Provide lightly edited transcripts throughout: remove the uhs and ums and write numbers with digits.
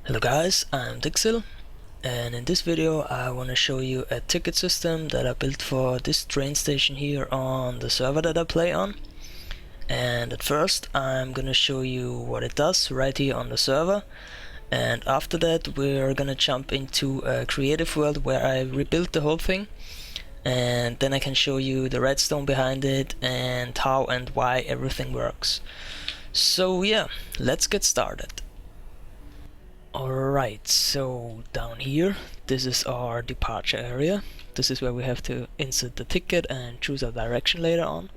Hello guys, I'm Dixil, and in this video I want to show you a ticket system that I built for this train station here on the server that I play on. And at first I'm gonna show you what it does right here on the server, and after that we're gonna jump into a creative world where I rebuilt the whole thing, and then I can show you the redstone behind it and how and why everything works. So yeah, let's get started. Alright, so down here, this is our departure area. This is where we have to insert the ticket and choose our direction later on.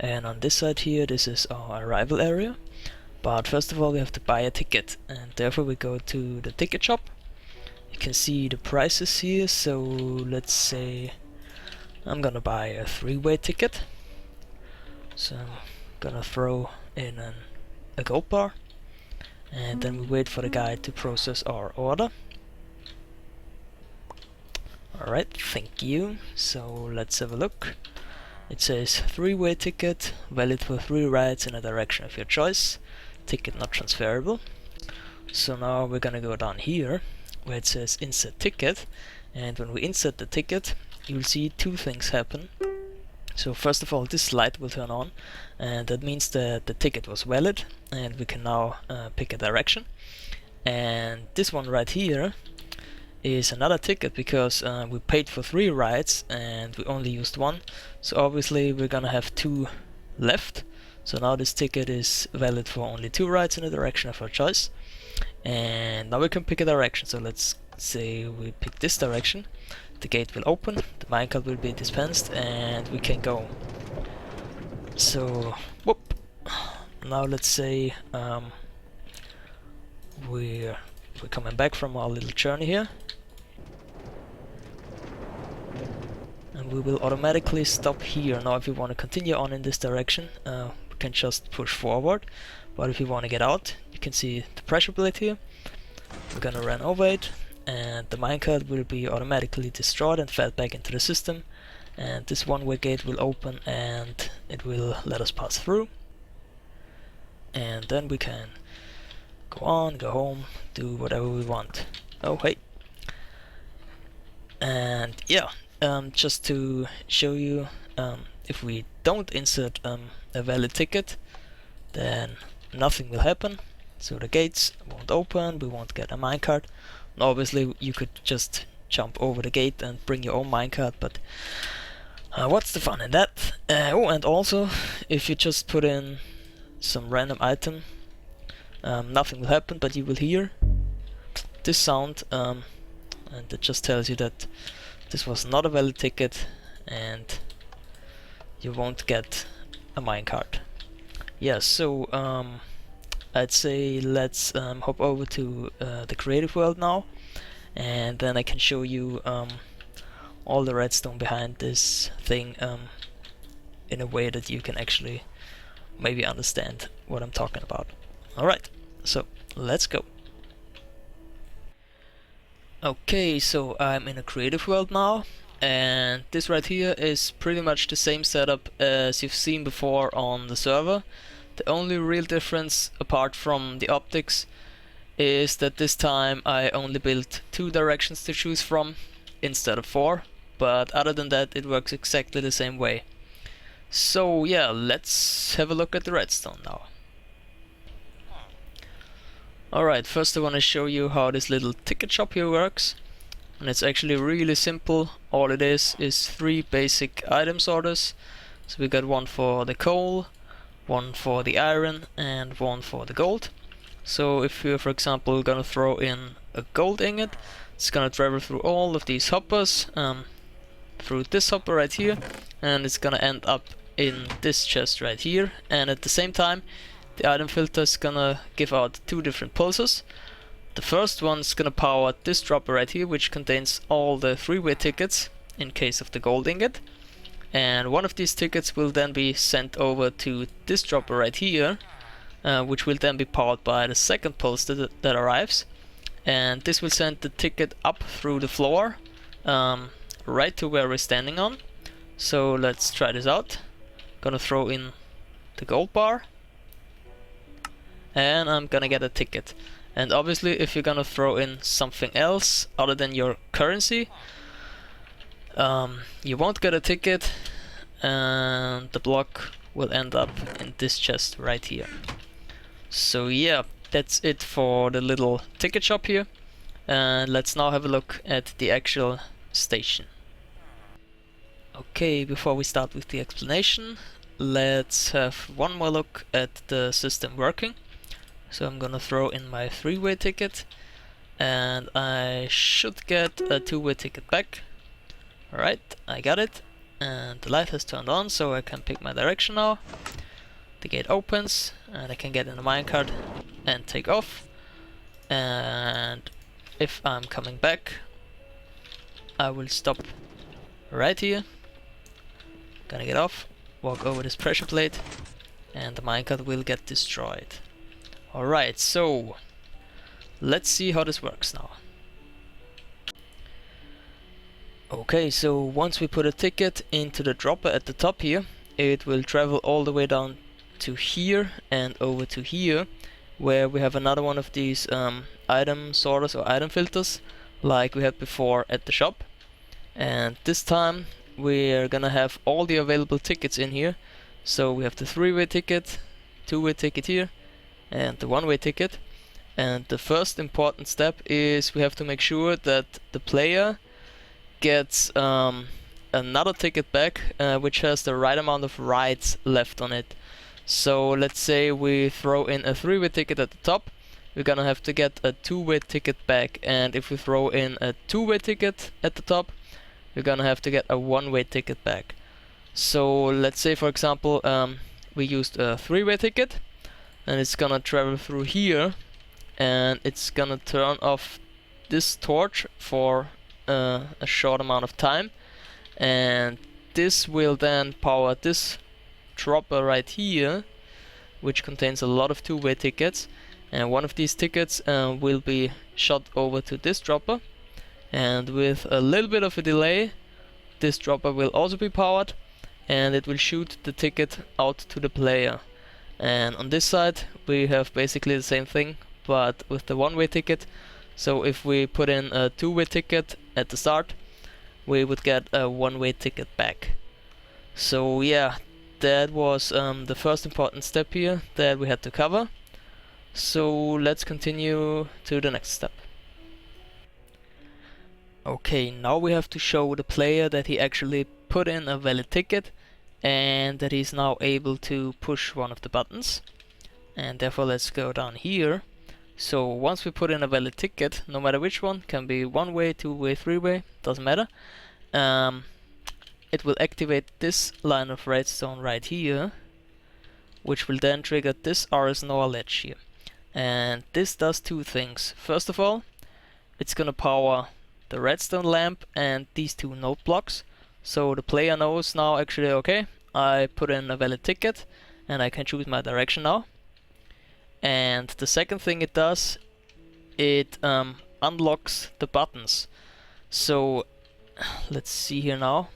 And on this side here, this is our arrival area. But first of all, we have to buy a ticket, and therefore we go to the ticket shop. You can see the prices here, so let's say I'm gonna buy a 3-way ticket. So I'm gonna throw in a gold bar. And then we wait for the guy to process our order. Alright, thank you. So let's have a look. It says 3-way ticket, valid for 3 rides in a direction of your choice. Ticket not transferable. So now we're gonna go down here where it says insert ticket, and when we insert the ticket you'll see 2 things happen. So first of all, this light will turn on, and that means that the ticket was valid and we can now pick a direction. And this one right here is another ticket because we paid for 3 rides and we only used 1, so obviously we're gonna have 2 left. So now this ticket is valid for only 2 rides in the direction of our choice, and now we can pick a direction. So let's say we pick this direction. The gate will open, the minecart will be dispensed, and we can go. So, whoop. Now let's say we're coming back from our little journey here, and we will automatically stop here. Now if we want to continue on in this direction, we can just push forward, but if you want to get out, you can see the pressure plate here. We're gonna run over it, and the minecart will be automatically destroyed and fed back into the system, and this 1-way gate will open and it will let us pass through, and then we can go on, go home, do whatever we want. Oh hey, and yeah, just to show you, if we don't insert a valid ticket, then nothing will happen. So the gates won't open, we won't get a minecart. Obviously you could just jump over the gate and bring your own minecart, but what's the fun in that? Oh, and also if you just put in some random item, nothing will happen, but you will hear this sound, and it just tells you that this was not a valid ticket and you won't get a minecart. Yeah, so I'd say let's hop over to the creative world now, and then I can show you all the redstone behind this thing in a way that you can actually maybe understand what I'm talking about. Alright, so let's go. Okay, so I'm in a creative world now, and this right here is pretty much the same setup as you've seen before on the server. The only real difference, apart from the optics, is that this time I only built 2 directions to choose from instead of 4, but other than that it works exactly the same way. So yeah, let's have a look at the redstone now. Alright, first I want to show you how this little ticket shop here works, and it's actually really simple. All it is 3 basic item sorters. So we got 1 for the coal, 1 for the iron, and 1 for the gold. So if you're, for example, gonna throw in a gold ingot, it's gonna travel through all of these hoppers, through this hopper right here, and it's gonna end up in this chest right here. And at the same time, the item filter is gonna give out 2 different pulses. The first one's gonna power this dropper right here, which contains all the 3-way tickets in case of the gold ingot. And 1 of these tickets will then be sent over to this dropper right here, which will then be powered by the second pulse that arrives. And this will send the ticket up through the floor, right to where we're standing on. So let's try this out. Gonna throw in the gold bar, and I'm gonna get a ticket. And obviously if you're gonna throw in something else other than your currency, you won't get a ticket, and the block will end up in this chest right here. So yeah, that's it for the little ticket shop here, and let's now have a look at the actual station. Okay, before we start with the explanation, let's have one more look at the system working. So I'm gonna throw in my 3-way ticket, and I should get a 2-way ticket back. Alright, I got it, and the light has turned on, so I can pick my direction now. The gate opens, and I can get in the minecart and take off. And if I'm coming back, I will stop right here. Gonna get off, walk over this pressure plate, and the minecart will get destroyed. Alright, so let's see how this works now. Okay, so once we put a ticket into the dropper at the top here, it will travel all the way down to here and over to here, where we have another one of these item sorters or item filters like we had before at the shop. And this time we're gonna have all the available tickets in here. So we have the 3-way ticket, 2-way ticket here, and the 1-way ticket. And the first important step is we have to make sure that the player gets another ticket back which has the right amount of rides left on it. So let's say we throw in a 3-way ticket at the top, we're gonna have to get a 2-way ticket back, and if we throw in a 2-way ticket at the top, we're gonna have to get a 1-way ticket back. So let's say for example we used a 3-way ticket, and it's gonna travel through here, and it's gonna turn off this torch for a short amount of time, and this will then power this dropper right here, which contains a lot of 2-way tickets, and one of these tickets will be shot over to this dropper, and with a little bit of a delay this dropper will also be powered, and it will shoot the ticket out to the player. And on this side we have basically the same thing, but with the 1-way ticket. So if we put in a 2-way ticket at the start, we would get a 1-way ticket back. So yeah, that was the first important step here that we had to cover. So let's continue to the next step. Okay, now we have to show the player that he actually put in a valid ticket and that he's now able to push one of the buttons. And therefore let's go down here. So once we put in a valid ticket, no matter which one, can be 1-way, 2-way, 3-way, doesn't matter, it will activate this line of redstone right here, which will then trigger this RS knowledge here. And this does two things. First of all, it's gonna power the redstone lamp and these 2 note blocks, so the player knows now actually, okay, I put in a valid ticket and I can choose my direction now. And the second thing it does, it unlocks the buttons. So let's see here now.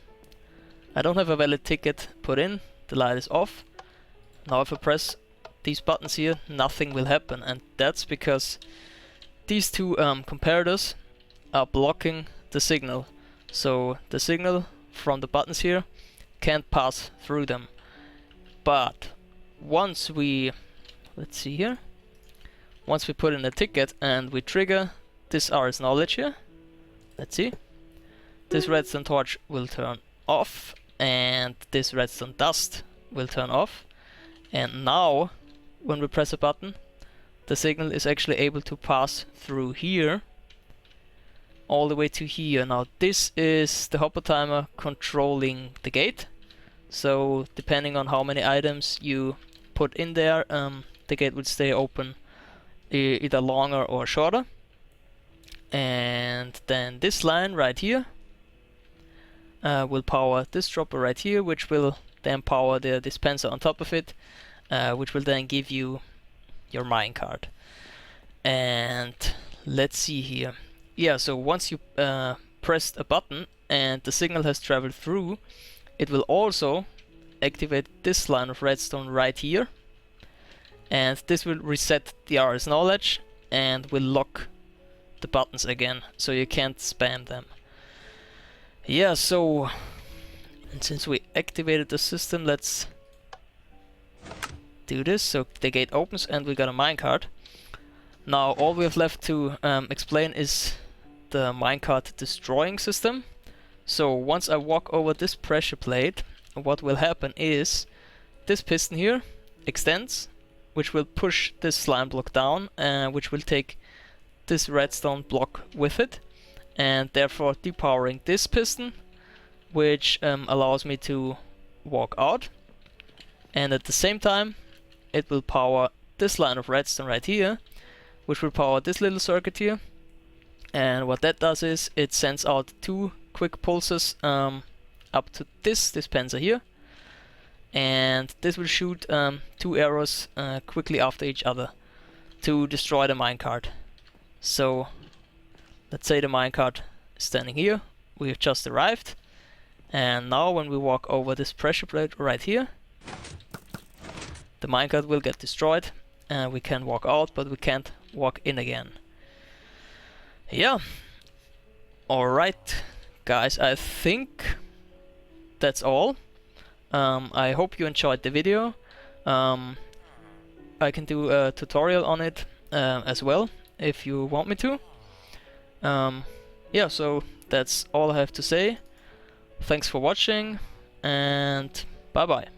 I don't have a valid ticket put in, the light is off. Now if I press these buttons here, nothing will happen, and that's because these 2 comparators are blocking the signal. So the signal from the buttons here can't pass through them. But once we, let's see here, once we put in a ticket and we trigger this RS knowledge here, let's see, this redstone torch will turn off and this redstone dust will turn off, and now when we press a button the signal is actually able to pass through here all the way to here. Now this is the hopper timer controlling the gate, so depending on how many items you put in there, the gate will stay open either longer or shorter. And then this line right here will power this dropper right here, which will then power the dispenser on top of it, which will then give you your minecart. And let's see here. Yeah, so once you pressed a button and the signal has traveled through, it will also activate this line of redstone right here. and this will reset the RS knowledge and will lock the buttons again, so you can't spam them. Yeah, so and since we activated the system, let's do this. So the gate opens and we got a minecart. Now all we have left to explain is the minecart destroying system. So once I walk over this pressure plate, what will happen is this piston here extends, which will push this slime block down, which will take this redstone block with it, and therefore depowering this piston, which allows me to walk out. And at the same time, it will power this line of redstone right here, which will power this little circuit here. And what that does is it sends out 2 quick pulses up to this dispenser here, and this will shoot 2 arrows quickly after each other to destroy the minecart. So let's say the minecart is standing here, we have just arrived, and now when we walk over this pressure plate right here, the minecart will get destroyed, and we can walk out, but we can't walk in again. Yeah, alright guys, I think that's all. I hope you enjoyed the video. I can do a tutorial on it as well if you want me to. Yeah, so that's all I have to say. Thanks for watching, and bye bye.